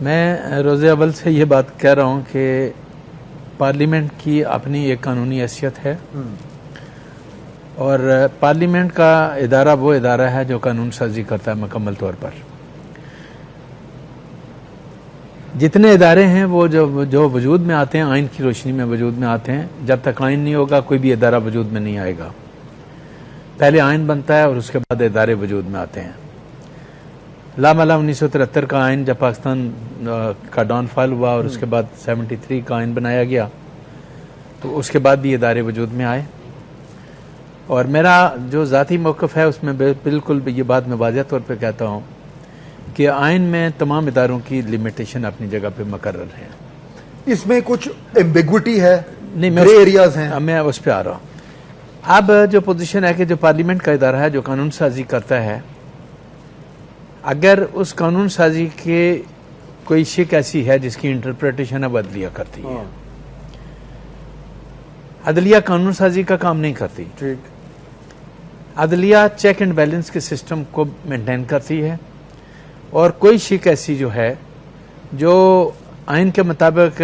میں روز اول سے یہ بات کہہ رہا ہوں کہ پارلیمنٹ کی اپنی ایک قانونی حیثیت ہے اور پارلیمنٹ کا ادارہ وہ ادارہ ہے جو قانون سازی کرتا ہے مکمل طور پر. جتنے ادارے ہیں وہ جو وجود میں آتے ہیں آئین کی روشنی میں وجود میں آتے ہیں. جب تک آئین نہیں ہوگا کوئی بھی ادارہ وجود میں نہیں آئے گا. پہلے آئین بنتا ہے اور اس کے بعد ادارے وجود میں آتے ہیں. لاملا 1973 کا آئین جب پاکستان کا ڈاؤن فال ہوا اور اس کے بعد 73 کا آئین بنایا گیا تو اس کے بعد بھی ادارے وجود میں آئے. اور میرا جو ذاتی موقف ہے اس میں بالکل یہ بات میں واضح طور پہ کہتا ہوں کہ آئین میں تمام اداروں کی لمیٹیشن اپنی جگہ پہ مقرر ہے. اس میں کچھ ایمبیگوٹی ہے, نہیں گرے ایریاز ہیں. میں اس پہ آ رہا ہوں. اب جو پوزیشن ہے کہ جو پارلیمنٹ کا ادارہ ہے جو قانون سازی کرتا ہے, اگر اس قانون سازی کے کوئی شک ایسی ہے جس کی انٹرپریٹیشن اب عدلیہ کرتی ہے. عدلیہ قانون سازی کا کام نہیں کرتی. ٹھیک. عدلیہ چیک اینڈ بیلنس کے سسٹم کو مینٹین کرتی ہے اور کوئی شک ایسی جو ہے جو آئین کے مطابق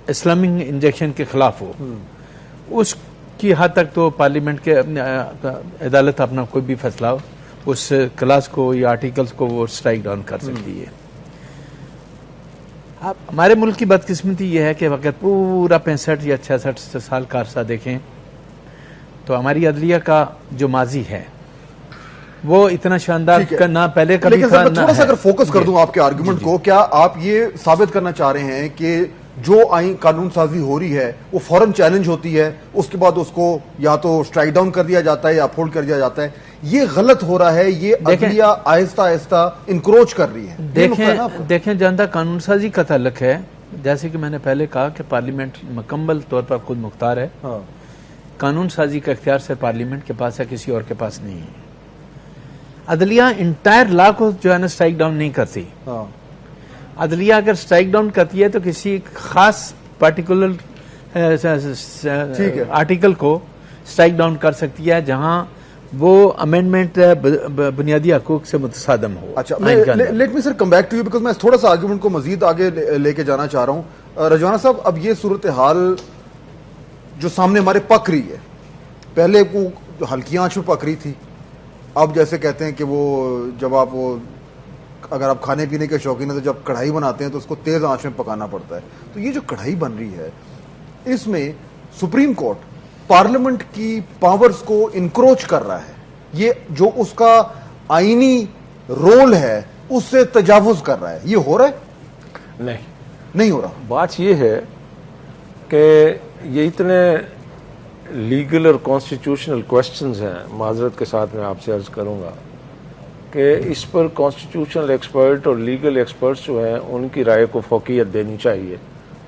اسلامک انجیکشن کے خلاف ہو اس کی حد تک تو پارلیمنٹ کے عدالت اپنا کوئی بھی فیصلہ ہو اس کلاس کو یا آرٹیکلز کو وہ اسٹرائک ڈاؤن کر سکتی ہے. اب ہمارے ملک کی بدقسمتی یہ ہے کہ اگر پورا 65 یا 66 سال کا عرصہ دیکھیں تو ہماری عدلیہ کا جو ماضی ہے وہ اتنا شاندار نہ پہلے کبھی تھا. لیکن تھوڑا سا اگر فوکس کر دوں آپ کے آرگومنٹ کو, کیا آپ یہ ثابت کرنا چاہ رہے ہیں کہ جو آئین قانون سازی ہو رہی ہے وہ فوراً چیلنج ہوتی ہے, اس کے بعد اس کو یا تو اسٹرائک ڈاؤن کر دیا جاتا ہے یا اپہولڈ کر دیا جاتا ہے؟ یہ غلط ہو رہا ہے, یہ عدلیہ آہستہ آہستہ انکروچ کر رہی ہے. دیکھیں جہاں تک قانون سازی کا تعلق ہے, جیسے کہ میں نے پہلے کہا کہ پارلیمنٹ مکمل طور پر خود مختار ہے. قانون سازی کا اختیار سے پارلیمنٹ کے پاس ہے, کسی اور کے پاس نہیں ہے. عدلیہ انٹائر لا کو جو ہے نا اسٹرائک ڈاؤن نہیں کرتی. عدلیہ اگر اسٹرائک ڈاؤن کرتی ہے تو کسی خاص پارٹیکولر آرٹیکل کو اسٹرائک ڈاؤن کر سکتی ہے جہاں وہ امینڈمنٹ بنیادی حقوق سے متصادم ہو. اچھا, let me sir come back to you because میں تھوڑا سا آرگومنٹ کو مزید آگے لے کے جانا چاہ رہا ہوں. رضوانہ صاحب, اب یہ صورتحال جو سامنے ہمارے پک رہی ہے, پہلے وہ ہلکی آنچ میں پک رہی تھی, اب جیسے کہتے ہیں کہ وہ جب آپ وہ اگر آپ کھانے پینے کے شوقین ہیں تو جب کڑھائی بناتے ہیں تو اس کو تیز آنچ میں پکانا پڑتا ہے. تو یہ جو کڑھائی بن رہی ہے اس میں سپریم کورٹ پارلیمنٹ کی پاورز کو انکروچ کر رہا ہے, یہ جو اس کا آئینی رول ہے اس سے تجاوز کر رہا ہے. یہ ہو رہا ہے؟ نہیں ہو رہا. بات یہ ہے کہ یہ اتنے لیگل اور کانسٹیٹیوشنل کوسچنز ہیں, معذرت کے ساتھ میں آپ سے عرض کروں گا کہ اس پر کانسٹیٹیوشنل ایکسپرٹ اور لیگل ایکسپرٹس جو ہیں ان کی رائے کو فوقیت دینی چاہیے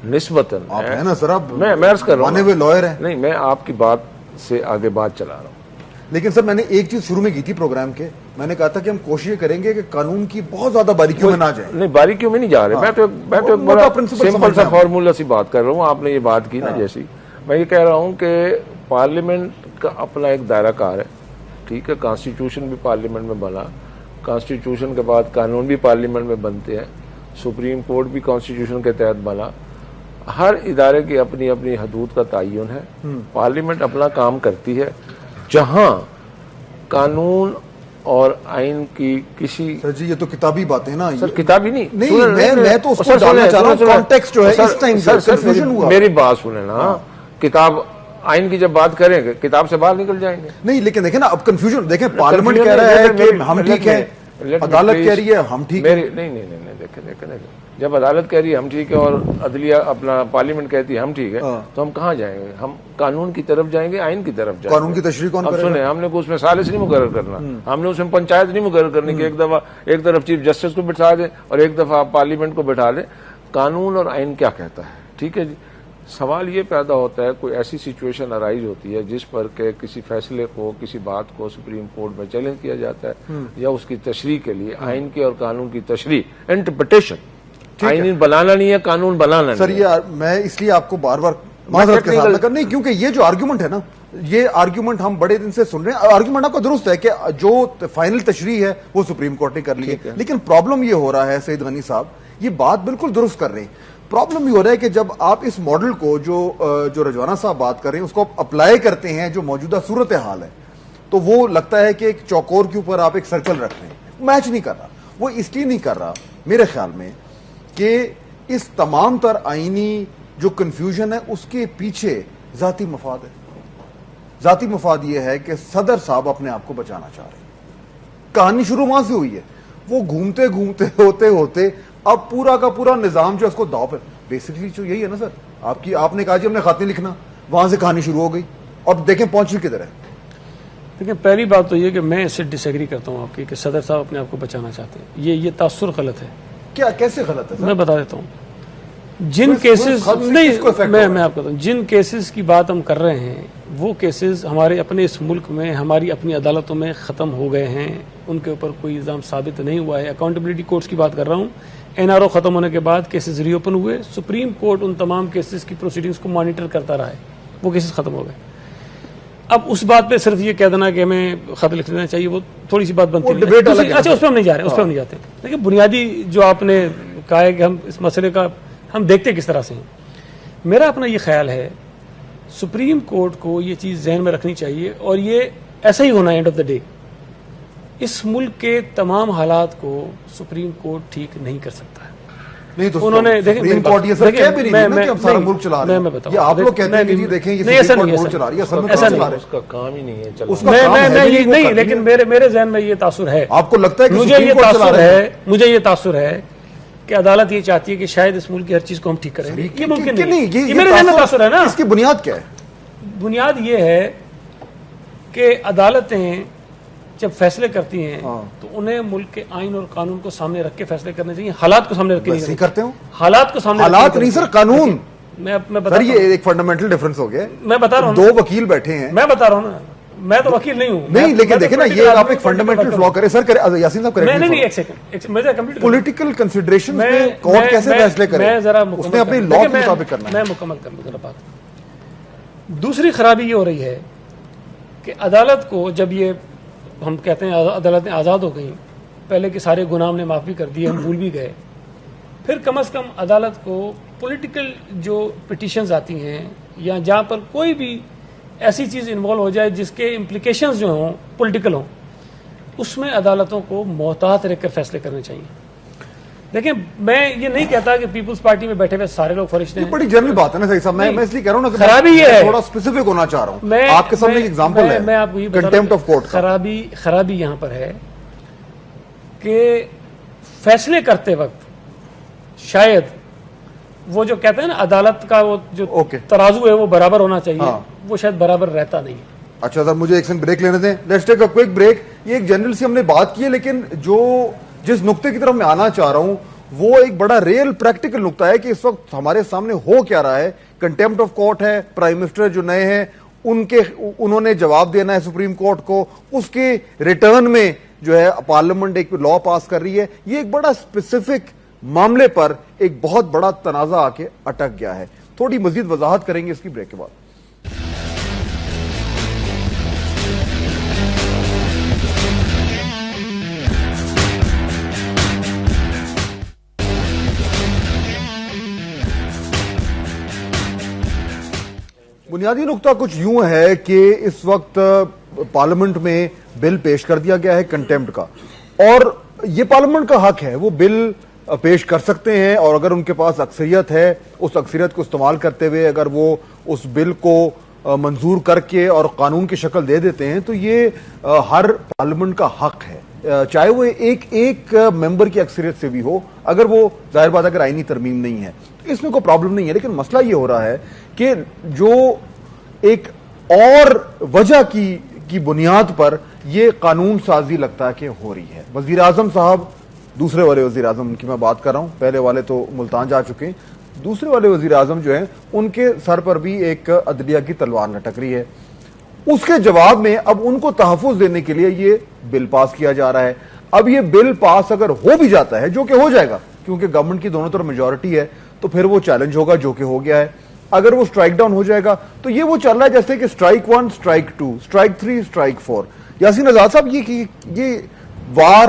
نسبتاً. میں عرض کر رہا ہوں, لائر ہیں. نہیں, میں آپ کی بات سے آگے بات چلا رہا ہوں. لیکن سر میں نے ایک چیز شروع میں کی تھی پروگرام کے, میں نے کہا تھا کہ ہم کوشش کریں گے کہ قانون کی بہت زیادہ باریکیوں میں نہ جائیں. نہیں, باریکیوں میں نہیں جا رہے. میں تو بڑا سمپل سا فارمولا سی بات کر رہا ہوں. آپ نے یہ بات کی نا, جیسی میں یہ کہہ رہا ہوں کہ پارلیمنٹ کا اپنا ایک دائرہ کار ہے. ٹھیک ہے, کانسٹیٹیوشن بھی پارلیمنٹ میں بنا, کانسٹیٹیوشن کے بعد قانون بھی پارلیمنٹ میں بنتے ہیں, سپریم کورٹ بھی کانسٹیٹیوشن کے تحت بنا. ہر ادارے کی اپنی اپنی حدود کا تعین ہے. پارلیمنٹ اپنا کام کرتی ہے. جہاں قانون اور آئین کی کسی سر جی یہ تو کتابی باتیں نا. سر کتابی نہیں, میں تو اس کو ڈالنا چاہ رہا ہوں کانٹیکسٹ جو ہے اس ٹائم کنفیوژن ہوا. میری بات سنیں نا, کتاب آئین کی جب بات کریں گے کتاب سے باہر نکل جائیں گے. نہیں لیکن دیکھیں نا اب کنفیوژن دیکھیں, پارلیمنٹ کہہ رہا ہے کہ ہم ٹھیک ہیں, عدالت کہہ رہی ہے ہم ٹھیک ہیں. نہیں دیکھیں جب عدالت کہہ رہی ہے ہم ٹھیک ہے اور عدلیہ اپنا پارلیمنٹ کہتی ہے ہم ٹھیک ہے, تو ہم کہاں جائیں گے؟ ہم قانون کی طرف جائیں گے, آئین کی طرف جائیں گے. قانون کی تشریح کون کرے گا؟ اب سنیں, ہم نے اس میں سالس نہیں مقرر کرنا, ہم نے اس میں پنچایت نہیں مقرر کرنی کہ ایک دفعہ ایک طرف چیف جسٹس کو بٹھا دیں اور ایک دفعہ پارلیمنٹ کو بٹھا دیں. قانون اور آئین کیا کہتا ہے. ٹھیک ہے جی, سوال یہ پیدا ہوتا ہے کوئی ایسی سچویشن ارائز ہوتی ہے جس پر کہ کسی فیصلے کو, کسی بات کو سپریم کورٹ میں چیلنج کیا جاتا ہے, یا اس کی تشریح کے لیے آئین کی اور قانون کی تشریح, انٹرپریٹیشن. آئین بنانا نہیں ہے, قانون بنانا نہیں. سر یہ میں اس لیے آپ کو بار بار معذرت کے ساتھ نہیں, کیونکہ یہ جو آرگیومنٹ ہے نا, یہ آرگیومنٹ ہم بڑے دن سے سن رہے ہیں. آرگیومنٹ آپ کا درست ہے کہ جو فائنل تشریح ہے وہ سپریم کورٹ نے کر لی ہے, لیکن پرابلم یہ ہو رہا ہے سعید غنی صاحب یہ بات بالکل درست کر رہے ہیں. پرابلم یہ ہو رہا ہے کہ جب آپ اس ماڈل کو جو رجوانہ صاحب بات کر رہے ہیں اس کو آپ اپلائی کرتے ہیں جو موجودہ صورتحال ہے, تو وہ لگتا ہے کہ ایک چوکور کے اوپر آپ ایک سرکل رکھ رہے ہیں. میچ نہیں کر رہا. وہ اس لیے نہیں کر رہا میرے خیال میں کہ اس تمام تر آئینی جو کنفیوژن ہے اس کے پیچھے ذاتی مفاد ہے. ذاتی مفاد یہ ہے کہ صدر صاحب اپنے آپ کو بچانا چاہ رہے ہیں. کہانی شروع وہاں سے ہوئی ہے. وہ گھومتے گھومتے ہوتے اب پورا کا پورا نظام جو ہے اس کو داؤ پر, بیسکلی جو یہی ہے نا سر, آپ نے کہا جی ہم نے خاتیں لکھنا, وہاں سے کہانی شروع ہو گئی. اب دیکھیں پہنچی کدھر ہے. دیکھیں پہلی بات تو یہ کہ میں اس سے ڈس ایگری کرتا ہوں آپ کی کہ صدر صاحب اپنے آپ کو بچانا چاہتے ہیں. یہ تاثر غلط ہے. کیا کیسے غلط ہے سر؟ میں بتا دیتا ہوں. جن کیسز نہیں, میں آپ کہتا ہوں, جن کیسز کی بات ہم کر رہے ہیں وہ کیسز ہمارے اپنے اس ملک میں ہماری اپنی عدالتوں میں ختم ہو گئے ہیں. ان کے اوپر کوئی الزام ثابت نہیں ہوا ہے. اکاؤنٹیبلٹی کورٹس کی بات کر رہا ہوں. NRO ختم ہونے کے بعد کیسز ری اوپن ہوئے. سپریم کورٹ ان تمام کیسز کی پروسیڈنگز کو مانیٹر کرتا رہا ہے. وہ کیسز ختم ہو گئے. اب اس بات پہ صرف یہ کہہ دینا کہ ہمیں خط لکھ دینا چاہیے وہ تھوڑی سی بات بنتی ہے. اچھا اس پہ ہم نہیں جا رہے, اس پہ ہم نہیں جاتے. لیکن بنیادی جو آپ نے کہا ہے کہ ہم اس مسئلے کا ہم دیکھتے کس طرح سے ہیں. میرا اپنا یہ خیال ہے سپریم کورٹ کو یہ چیز ذہن میں رکھنی چاہیے اور یہ ایسا ہی ہونا ہے. اینڈ آف دا ڈے اس ملک کے تمام حالات کو سپریم کورٹ ٹھیک نہیں کر سکتا ہے. نہیں تو انہوں نے سپریم کورٹ یہ سر کہہ بھی نہیں ہے کہ ہم سارا ملک چلا رہے ہیں. یہ آپ لوگ کہتے ہیں کہ جی دیکھیں یہ سپریم کورٹ ملک چلا رہی ہے, اصل میں چلا رہے ہیں. اس کا کام ہی نہیں ہے میں نہیں, لیکن میرے ذہن میں یہ تاثر ہے. آپ کو لگتا ہے کہ مجھے یہ تاثر ہے کہ عدالت یہ چاہتی ہے کہ شاید اس ملک کی ہر چیز کو ہم ٹھیک کریں. یہ ممکن نہیں. یہ میرے ذہن میں تاثر ہے نا. اس کی بنیاد کیا ہے؟ بنیاد یہ ہے کہ عدالتیں جب فیصلے کرتی ہیں تو انہیں ملک کے آئین اور قانون کو سامنے رکھ کے فیصلے کرنے چاہیے. حالات کو سامنے رکھ کے نہیں کرتے ہوں. حالات کو سامنے حالات نہیں سر, قانون. میں سر یہ ایک فنڈامنٹل ڈفرنس ہو گیا. میں بتا رہا ہوں, دو وکیل بیٹھے ہیں. میں بتا رہا ہوں نا, میں تو وکیل نہیں ہوں. نہیں لیکن دیکھیں نا یہ آپ ایک فنڈامنٹل فلا کریں سر. یاسین صاحب کریں. نہیں ایک سیکنڈ. پولیٹیکل کنسیڈریشن میں کورٹ کیسے فیصلے کرے, اس نے اپنی لا کے مطابق کرنا ہے. میں مکمل کر لوں ذرا بات. دوسری خرابی یہ ہو رہی ہے کہ عدالت کو جب یہ ہم کہتے ہیں عدالتیں آزاد ہو گئیں, پہلے کے سارے گناہ ہم نے معاف بھی کر دیے, ہم بھول بھی گئے, پھر کم از کم عدالت کو پولیٹیکل جو پٹیشنز آتی ہیں یا جہاں پر کوئی بھی ایسی چیز انوالو ہو جائے جس کے امپلیکیشنز جو ہوں پولیٹیکل ہوں, اس میں عدالتوں کو محتاط رہ کر فیصلے کرنے چاہیے. دیکھیں میں یہ نہیں کہتا کہ پیپلز پارٹی میں بیٹھے ہوئے سارے لوگ فرشتے ہیں. یہ بڑی جنرل بات ہے نا صاحب. میں اس لیے کہہ رہا ہوں نا کہ خرابی یہ ہے, تھوڑا اسپیسیفک ہونا چاہ رہا ہوں. آپ کے سامنے ایک ایگزامپل ہے میں آپ کو یہ بتا کنٹیمپٹ آف کورٹ. خرابی یہاں پر ہے کہ فیصلے کرتے وقت شاید وہ جو کہتے ہیں نا عدالت کا وہ جو ترازو ہے وہ برابر ہونا چاہیے, وہ شاید برابر رہتا نہیں. اچھا سر مجھے ایک سیکنڈ بریک لینے دیں. Let's take a quick break. یہ ایک جنرل سی ہم نے بات کی ہے, لیکن جس نقطے کی طرف میں آنا چاہ رہا ہوں وہ ایک بڑا ریئل پریکٹیکل نقطہ ہے کہ اس وقت ہمارے سامنے ہو کیا رہا ہے. کنٹیمپٹ آف کورٹ ہے, پرائم منسٹر جو نئے ہیں انہوں نے جواب دینا ہے سپریم کورٹ کو, اس کے ریٹرن میں جو ہے پارلیمنٹ ایک لا پاس کر رہی ہے. یہ ایک بڑا اسپیسیفک معاملے پر ایک بہت بڑا تنازع آ کے اٹک گیا ہے. تھوڑی مزید وضاحت کریں گے اس کی بریک کے بعد. بنیادی نقطہ کچھ یوں ہے کہ اس وقت پارلیمنٹ میں بل پیش کر دیا گیا ہے کنٹیمپٹ کا, اور یہ پارلیمنٹ کا حق ہے, وہ بل پیش کر سکتے ہیں, اور اگر ان کے پاس اکثریت ہے اس اکثریت کو استعمال کرتے ہوئے اگر وہ اس بل کو منظور کر کے اور قانون کی شکل دے دیتے ہیں تو یہ ہر پارلیمنٹ کا حق ہے, چاہے وہ ایک ممبر کی اکثریت سے بھی ہو, اگر وہ ظاہر بات اگر آئینی ترمیم نہیں ہے اس میں کوئی پرابلم نہیں ہے. لیکن مسئلہ یہ ہو رہا ہے کہ جو ایک اور وجہ کی بنیاد پر یہ قانون سازی لگتا ہے کہ ہو رہی ہے. وزیر اعظم صاحب, دوسرے والے وزیر اعظم کی میں بات کر رہا ہوں, پہلے والے تو ملتان جا چکے ہیں, دوسرے والے وزیر اعظم جو ہیں ان کے سر پر بھی ایک عدلیہ کی تلوار لٹک رہی ہے. اس کے جواب میں اب ان کو تحفظ دینے کے لیے یہ بل پاس کیا جا رہا ہے. اب یہ بل پاس اگر ہو بھی جاتا ہے, جو کہ ہو جائے گا کیونکہ گورنمنٹ کی دونوں طرف میجورٹی ہے, تو پھر وہ چیلنج ہوگا جو کہ ہو گیا ہے. اگر وہ سٹرائک ڈاؤن ہو جائے گا تو یہ وہ چل رہا ہے جیسے کہ strike 1, strike 2, strike 3, strike 4. Yasin Azad صاحب یہ وار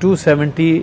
270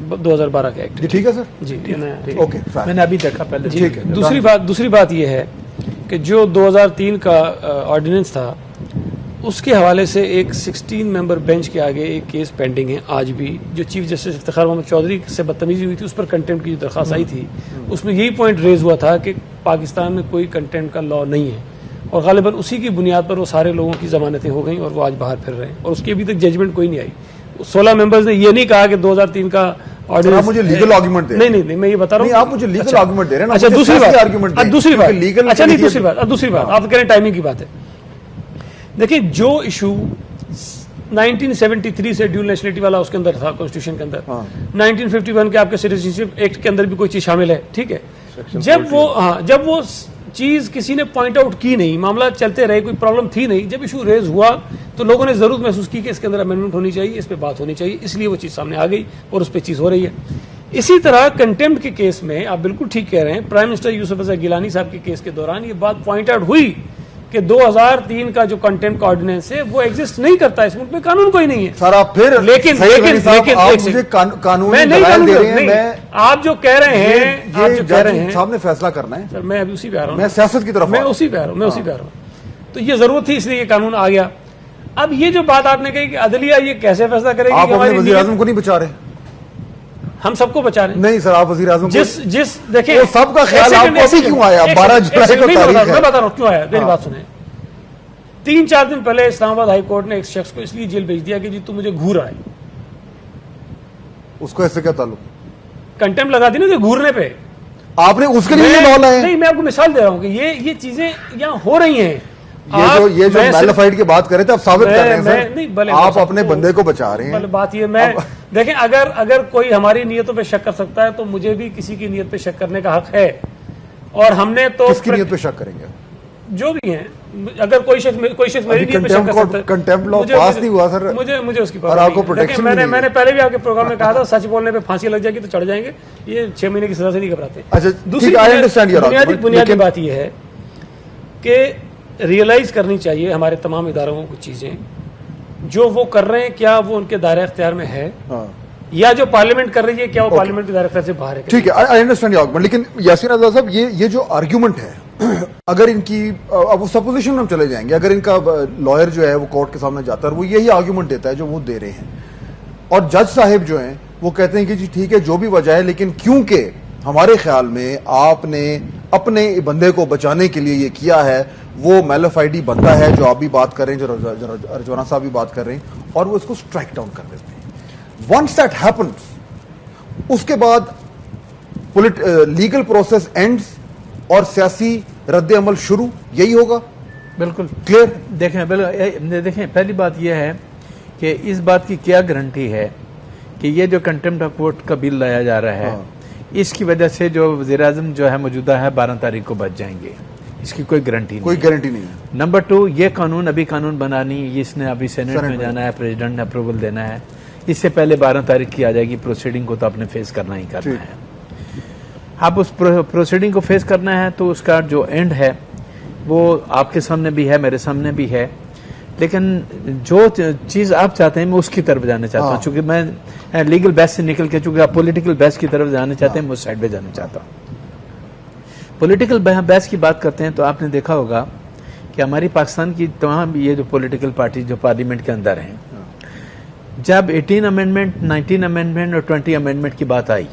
2012 کا ایکٹ. جی ٹھیک ہے سر, جی اوکے میں نے ابھی دیکھا پہلے. ٹھیک ہے. دوسری بات یہ ہے کہ جو 2003 کا آرڈیننس تھا اس کے حوالے سے ایک 16 ممبر بینچ کے آگے ایک کیس پینڈنگ ہے آج بھی, جو چیف جسٹس افتخار محمد چودھری سے بدتمیزی ہوئی تھی اس پر کنٹمپٹ کی جو درخواست آئی تھی اس میں یہی پوائنٹ ریز ہوا تھا کہ پاکستان میں کوئی کنٹمپٹ کا لا نہیں ہے, اور غالباً اسی کی بنیاد پر وہ سارے لوگوں کی ضمانتیں ہو گئیں اور وہ آج باہر پھر رہے ہیں, اور اس کی ابھی تک ججمنٹ کوئی نہیں آئی. 16 ممبرز نے یہ نہیں کہا کہ 2003 کا آپ مجھے لیگل آرگومنٹ دے رہے ہیں. نہیں میں یہ بتا رہا ہوں. آپ مجھے لیگل آرگومنٹ دے رہے ہیں. اچھا دوسری بات دوسری بات آپ کہہ رہے ہیں ٹائمنگ کی بات ہے. دیکھیں جو ایشو 1973 سے ڈیول نیشنلٹی والا اس کے اندر تھا کانسٹیٹیوشن کے اندر, 1951 کے آپ کے سٹیزنشپ ایکٹ کے اندر بھی کوئی چیز شامل ہے, ٹھیک ہے. جب وہ چیز کسی نے پوائنٹ آؤٹ کی نہیں, معاملہ چلتے رہے, کوئی پرابلم تھی نہیں, جب ایشو ریز ہوا تو لوگوں نے ضرورت محسوس کی کہ اس کے اندر امینڈمنٹ ہونی چاہیے, اس پہ بات ہونی چاہیے, اس لیے وہ چیز سامنے آ گئی اور اس پہ چیز ہو رہی ہے. اسی طرح کنٹمپٹ کے کیس میں آپ بالکل ٹھیک کہہ رہے ہیں, پرائم منسٹر یوسف رضا گیلانی صاحب کے کیس کے دوران یہ بات پوائنٹ آؤٹ ہوئی کہ 2003 کا جو کنٹمپٹ کا آرڈیننس ہے وہ ایگزسٹ نہیں کرتا, اس ملک میں قانون کوئی نہیں ہے. سر آپ پھر لیکن آپ جو کہہ رہے ہیں صاحب نے فیصلہ کرنا ہے. سر میں ابھی اسی پہ آ رہا ہوں, میں سیاست کی طرف میں اسی پہ آ رہا ہوں. تو یہ ضرورت تھی اس لیے یہ قانون آ گیا. اب یہ جو بات آپ نے کہی کہ عدلیہ یہ کیسے فیصلہ کرے گی, آپ اپنے وزیر اعظم کو نہیں بچا رہے. ہم سب کو بچا رہے ہیں. نہیں سر, آپ وزیر اعظم جس دیکھیں سب کا خیال آپ کو ابھی کیوں آیا, 12 جولائی کو تاریخ ہے. میں بتا رہا ہوں کیوں آیا, میری بات سنیں. 3-4 دن پہلے اسلام آباد ہائی کورٹ نے ایک شخص کو اس لیے جیل بھیج دیا کہ جی تم مجھے گھور رہا ہے. اس کو ایسے کیا تعلق, کنٹمپٹ لگا دی نا کہ گھورنے پہ. آپ نے اس کے لیے لا لائے. نہیں میں آپ کو مثال دے رہا ہوں کہ یہ چیزیں یہاں ہو رہی ہیں. یہ جو میلفائڈ کی بات کرے تھے آپ ثابت کر رہے ہیں, آپ اپنے بندے کو بچا رہے ہیں. بات یہ میں دیکھیں اگر کوئی ہماری نیتوں پہ شک کر سکتا ہے تو مجھے بھی کسی کی نیت پہ شک کرنے کا حق ہے. اور ہم نے تو کس کی نیت پہ شک کریں گے, جو بھی ہیں. اگر کوئی شخص میری نیت پہ شک کر سکتا ہے. کنٹمپٹ لا پاس نہیں ہوا سر, مجھے اس کی اور آپ کو پروٹیکشن میں نے پہلے بھی آپ کے پروگرام میں کہا تھا سچ بولنے پہ پھانسی لگ جائے گی تو چڑھ جائیں گے. یہ 6 مہینے کی سزا سے نہیں گھبراتے. دوسری بنیادی بات یہ ہے کہ ریئلائز کرنی چاہیے ہمارے تمام اداروں کو کچھ چیزیں جو وہ کر رہے ہیں کیا وہ ان کے دائرہ اختیار میں ہے, یا جو پارلیمنٹ کر رہی ہے کیا وہ پارلیمنٹ کے دائرہ اختیار سے باہر ہے. ٹھیک ہے, آئی انڈرسٹینڈ یور آرگومنٹ. لیکن یاسین رضا صاحب یہ جو آرگیومنٹ ہے, اگر ان کی اب سپوزیشن میں ہم چلے جائیں گے, اگر ان کا لائر جو ہے وہ کورٹ کے سامنے جاتا ہے اور وہ یہی آرگیومنٹ دیتا ہے جو وہ دے رہے ہیں, اور جج صاحب جو ہیں وہ کہتے ہیں کہ جی ٹھیک ہے جو بھی وجہ ہے, لیکن کیونکہ ہمارے خیال میں آپ نے اپنے بندے کو بچانے کے لیے یہ کیا ہے, وہ میلفائڈی بندہ ہے جو آپ بھی بات کر رہے ہیں, جو رجوانا صاحب بھی بات کر رہے ہیں, اور وہ اس کو اسٹرائک ڈاؤن کر دیتے ہیں. ونس دیٹ ہیپنس, اس کے بعد لیگل پروسیس اینڈز اور سیاسی رد عمل شروع, یہی ہوگا. بالکل کلیئر. دیکھیں پہلی بات یہ ہے کہ اس بات کی کیا گارنٹی ہے کہ یہ جو کنٹمپٹ آف کورٹ کا بل لایا جا رہا ہے اس کی وجہ سے جو وزیر اعظم جو ہے موجودہ ہے 12 تاریخ کو بچ جائیں گے, اس کی کوئی گارنٹی نہیں ہے. نمبر 2, یہ قانون ابھی قانون بنانی, اس نے ابھی سینٹ میں جانا ہے, پریزیڈنٹ نے اپروول دینا ہے, اس سے پہلے 12 تاریخ کی آ جائے گی. پروسیڈنگ کو تو آپ نے فیس کرنا ہی کرنا ہے. آپ اس پروسیڈنگ کو فیس کرنا ہے تو اس کا جو اینڈ ہے وہ آپ کے سامنے بھی ہے, میرے سامنے بھی ہے, لیکن جو چیز آپ چاہتے ہیں میں اس کی طرف جانا چاہتا ہوں. چونکہ میں لیگل بیس سے نکل کے, چونکہ آپ پولیٹیکل بیس کی طرف جانا چاہتے ہیں, میں اس سائڈ پہ جانا چاہتا ہوں. پولیٹیکل بیس کی بات کرتے ہیں تو آپ نے دیکھا ہوگا کہ ہماری پاکستان کی تمام یہ جو پولیٹیکل پارٹی جو پارلیمنٹ کے اندر ہیں, جب 18 امینڈمنٹ, 19 امینڈمنٹ اور 20 امینڈمنٹ کی بات آئی,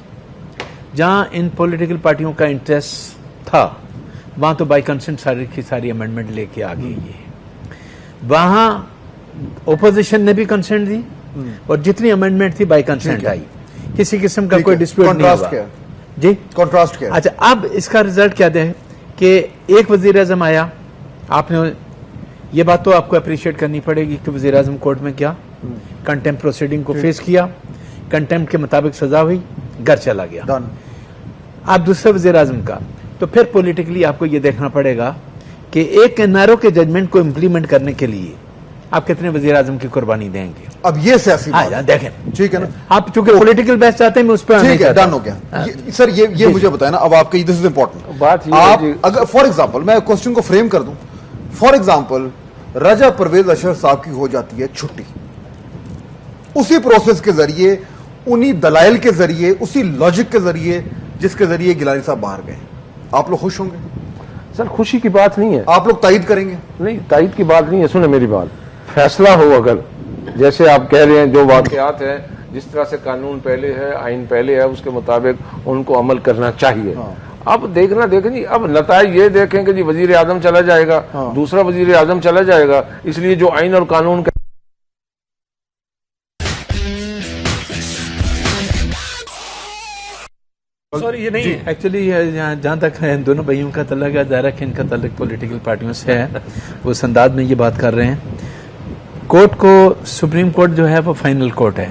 جہاں ان پولیٹیکل پارٹیوں کا انٹرسٹ تھا وہاں تو بائی کنسنٹ ساری کی ساری امینڈمنٹ لے کے آ گئی ہے. وہاں اپوزیشن نے بھی کنسنٹ دی اور جتنی امینڈمنٹ تھی بائی کنسنٹ آئی, کسی قسم کا کوئی ڈسپیوٹ نہیں ہوا. جی کنٹراسٹ کیا. اچھا, اب اس کا رزلٹ کیا دے کہ ایک وزیر اعظم آیا, آپ نے یہ بات تو آپ کو اپریشیٹ کرنی پڑے گی کہ وزیر اعظم کورٹ میں کیا کنٹمپٹ پروسیڈنگ کو فیس کیا, کنٹمپٹ کے مطابق سزا ہوئی, گھر چلا گیا. آپ دوسرے وزیر اعظم کا, تو پھر پولیٹیکلی آپ کو یہ دیکھنا پڑے گا کہ ایک نیرو کے ججمنٹ کو امپلیمنٹ کرنے کے لیے آپ کتنے وزیر اعظم کی قربانی دیں گے. اب یہ سیاسی دیکھیں, ٹھیک ہے نا, آپ چونکہ پولیٹیکل بیس چاہتے ہیں میں اس پہ ٹھیک ہے, ڈن ہو گیا. سر یہ مجھے بتائیں نا, اب آپ کے دس از امپورٹنٹ بات, آپ اگر فار ایگزامپل میں کوسچن کو فریم کر دوں, فار ایگزامپل راجہ پرویز اشرف صاحب کی ہو جاتی ہے چھٹی, اسی پروسیس کے ذریعے انہی دلائل کے ذریعے, اسی لاجک کے ذریعے جس کے ذریعے گیلانی صاحب باہر گئے. آپ لوگ خوش ہوں گے؟ سر خوشی کی بات نہیں ہے. آپ لوگ تائید کریں گے؟ نہیں, تائید کی بات نہیں ہے. سنیں میری بات, فیصلہ ہو اگر جیسے آپ کہہ رہے ہیں, جو واقعات ہیں, جس طرح سے قانون پہلے ہے, آئین پہلے ہے, اس کے مطابق ان کو عمل کرنا چاہیے. اب دیکھیں جی, اب نتائج یہ دیکھیں کہ جی وزیر اعظم چلا جائے گا, دوسرا وزیر اعظم چلا جائے گا, اس لیے جو آئین اور قانون کا یہ نہیں ہے. ایکچولی جہاں تک دونوں بھائیوں کا تعلق ہے, ظاہر ہے کہ ان کا تعلق پولیٹیکل پارٹیوں سے ہے, وہ اس انداز میں یہ بات کر رہے ہیں. کورٹ کو, سپریم کورٹ جو ہے وہ فائنل کورٹ ہے,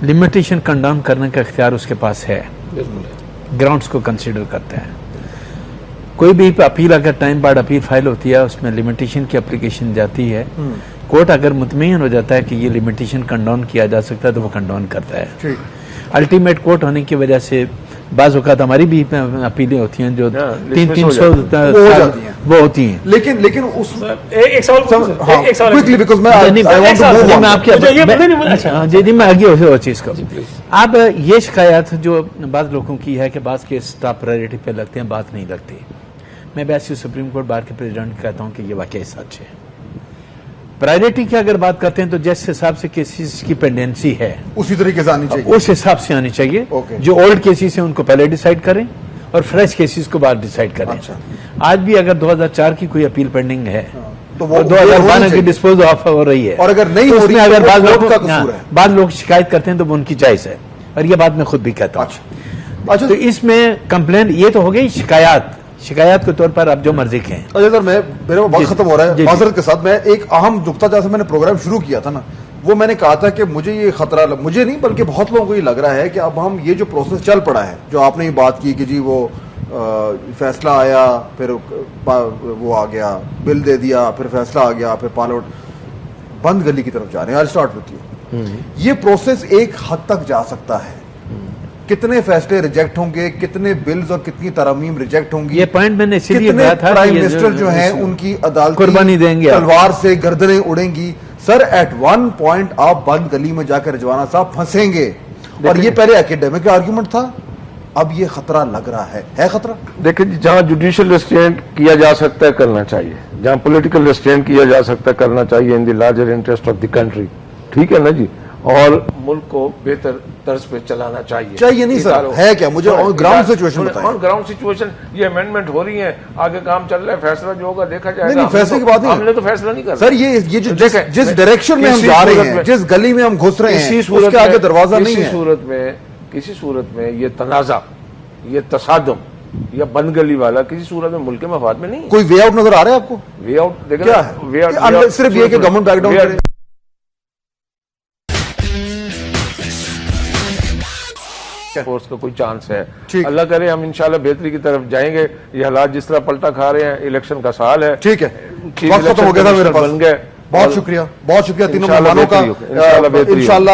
لمیٹیشن کنڈاؤن کرنے کا اختیار اس کے پاس ہے, گراؤنڈز کو کنسیڈر کرتا ہے. کوئی بھی اپیل اگر ٹائم بعد اپیل فائل ہوتی ہے, اس میں لمیٹیشن کی اپلیکیشن جاتی ہے. کورٹ اگر مطمئن ہو جاتا ہے کہ یہ لمیٹیشن کنڈاؤن کیا جا سکتا ہے تو وہ کنڈاؤن کرتا ہے. الٹیمیٹ کورٹ ہونے کی وجہ سے بعض اوقات ہماری بھی اپیلیں ہوتی ہیں جو 300 وہ ہوتی ہیں. لیکن اس ایک سوال میں آپ کی میں آگے ہو چیز کو. اب یہ شکایت جو بعض لوگوں کی ہے کہ بعض کے ٹاپ پرائرٹی پہ لگتے ہیں, بات نہیں لگتی. میں ویسے سپریم کورٹ بار کے پریزیڈنٹ کہتا ہوں کہ یہ واقعی سچ ہے. پرائرٹی کی اگر بات کرتے ہیں تو جس حساب سے کیسز کی پینڈنسی ہے اسی طریقے سے آنی چاہیے, اس حساب سے آنی چاہیے. جو اولڈ کیسز ہیں ان کو پہلے ڈیسائیڈ کریں اور فریش کیسز کو بعد ڈیسائیڈ کریں. آج بھی اگر 2004 کی کوئی اپیل پینڈنگ ہے تو وہ 2012 کی ڈسپوز آف ہو رہی ہے, اور اگر نہیں ہو رہی اگر ہے بعض لوگ شکایت کرتے ہیں تو وہ ان کی جائز ہے, اور یہ بات میں خود بھی کہتا ہوں. تو اس میں کمپلین یہ تو ہو گئی شکایات کے طور پر آپ جو مرضی کہیں. اچھا سر, میرا وقت ختم ہو رہا ہے, معذرت کے ساتھ. میں ایک اہم نقطہ, جیسے میں نے پروگرام شروع کیا تھا نا, وہ میں نے کہا تھا کہ مجھے یہ خطرہ, مجھے نہیں بلکہ بہت لوگوں کو یہ لگ رہا ہے کہ اب ہم یہ جو پروسیس چل پڑا ہے, جو آپ نے یہ بات کی کہ جی وہ فیصلہ آیا, پھر وہ آ گیا, بل دے دیا, پھر فیصلہ آ گیا, پھر پارلیمنٹ, بند گلی کی طرف جا رہے ہیں. I start with you. یہ پروسیس ایک حد تک جا سکتا ہے. کتنے فیصلے ریجیکٹ ہوں گے, کتنے بلز اور کتنی ترامیم ریجیکٹ ہوں گی, یہ پوائنٹ میں نے اسی لیے کہا تھا, پرائم منسٹر جو ہیں ان کی عدالتی قربانی دیں گے, تلوار سے گردنیں اڑیں گی. سر ایٹ ون پوائنٹ آپ بند گلی میں جا کر رضوانہ صاحب پھنسیں گے. اور یہ پہلے اکیڈیمک آرگیومنٹ تھا, اب یہ خطرہ لگ رہا ہے خطرہ. دیکھیں جی, جہاں جوڈیشل ریسٹرینٹ کیا جا سکتا ہے کرنا چاہیے, جہاں پولیٹیکل ریسٹرینٹ کیا جا سکتا ہے کرنا چاہیے, in the larger interest of the country. ٹھیک ہے نا جی, اور ملک کو بہتر طرز پہ چلانا چاہیے. نہیں سر, ہے کیا, مجھے گراؤنڈ سچویشن بتائیں. آن گراؤنڈ سچویشن یہ امینڈمنٹ ہو رہی ہیں, آگے کام چل رہا ہے, فیصلہ جو ہوگا دیکھا جائے گا. نہیں, فیصلے کی بات نہیں, ہم نے تو فیصلہ نہیں کرنا سر. یہ جو جس ڈائریکشن میں ہم جا رہے ہیں, جس گلی میں ہم گھس رہے ہیں, اس کے آگے دروازہ نہیں ہے. کسی صورت میں یہ تنازع, یہ تصادم یا بند گلی والا کسی صورت میں ملک کے مفاد میں نہیں. کوئی وے آؤٹ نظر آ رہا ہے آپ کو؟ وے آؤٹ دیکھیں کیا ہے, صرف یہ کہ گورنمنٹ بیک ڈاؤن کرے. فورس کا کوئی چانس ہے, اللہ کرے ہم انشاءاللہ بہتری کی طرف جائیں گے. یہ حالات جس طرح پلٹا کھا رہے ہیں, الیکشن کا سال ہے. ٹھیک ہے, وقت ختم ہو گیا تھا میرے پاس. بن گئے. بہت شکریہ تینوں مہمانوں کا. انشاءاللہ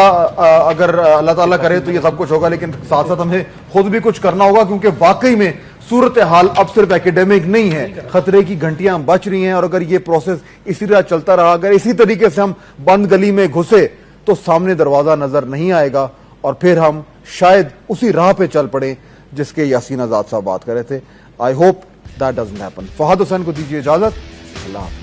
اگر اللہ تعالیٰ کرے تو یہ سب کچھ ہوگا, لیکن ساتھ ساتھ ہمیں خود بھی کچھ کرنا ہوگا, کیونکہ واقعی میں صورتحال اب صرف ایکیڈیمک نہیں ہے, خطرے کی گھنٹیاں بچ رہی ہیں. اور اگر یہ پروسیس اسی طرح چلتا رہا, اگر اسی طریقے سے ہم بند گلی میں گھسے تو سامنے دروازہ نظر نہیں آئے گا, اور پھر ہم شاید اسی راہ پہ چل پڑیں جس کے یاسین آزاد صاحب بات کر رہے تھے. I hope that doesn't happen. Fahad Hussain کو دیجیے اجازت. اللہ حافظ.